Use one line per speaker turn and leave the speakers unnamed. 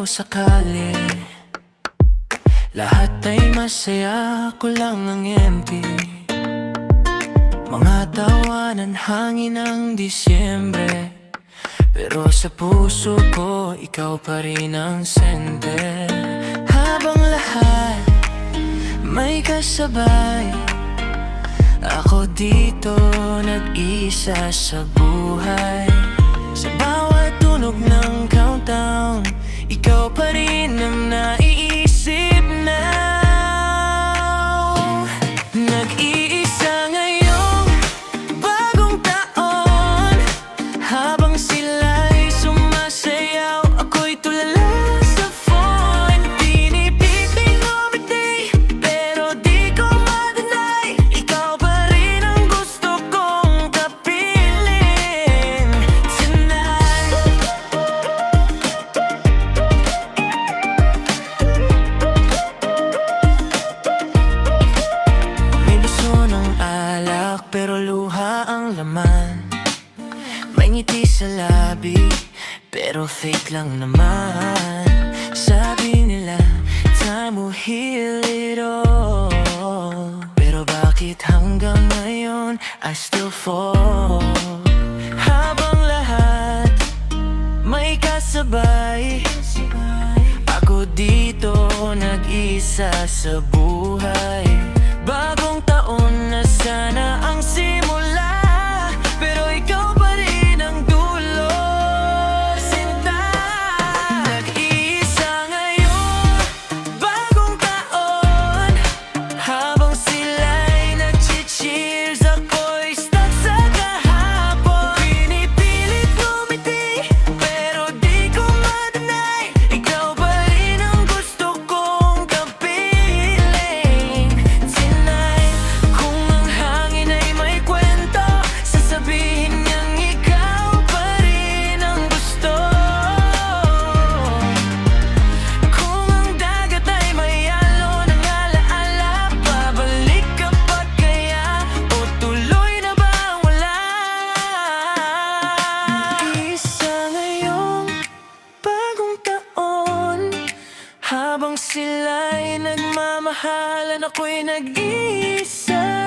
ikaw sakali. Lahat ay masaya, ako lang ang empty. Mga tawanan, hangin ng Disyembre, pero sa puso ko, ikaw pa rin ang sente. Habang lahat may kasabay, ako dito nag-isa sa buhay. Sa bawat tunog ng countdown, ikaw pa rin ang naiisip now. Nag-iisa ngayong bagong taon, habang sila'y sumasayaw, ako'y tulala sa phone. Pinipiling umiti, pero di ko ma-deny, ikaw pa rin ang gusto kong kapiling tonight. May gusto ng alak, pero luha ang laman. May ngiti sa labi, pero fake lang naman. Sabi nila, time will heal it all, pero bakit hanggang ngayon I still fall? Habang lahat may kasabay, ako dito nag-isa sa buhay. Bagong taon na sana ang simula, pero ikaw pa rin ang dulo, sinta. Nag-iisa ngayon, bagong taon, habang sila'y nag-cheers, ako'y stuck sa kahapon. Pinipilit ngumiti, pero di ko ma-deny, ikaw pa rin ang gusto kong kapiling tonight. Kung ang hangin ay may kwento, sasabihin niyang ikaw pa rin ang gusto. Kung ang dagat ay may alon ng alaala, babalik ka pa kaya o tuloy na ba wala? Isa ngayong bagong taon, habang sila'y nagmamahalan, ako'y nag-iisa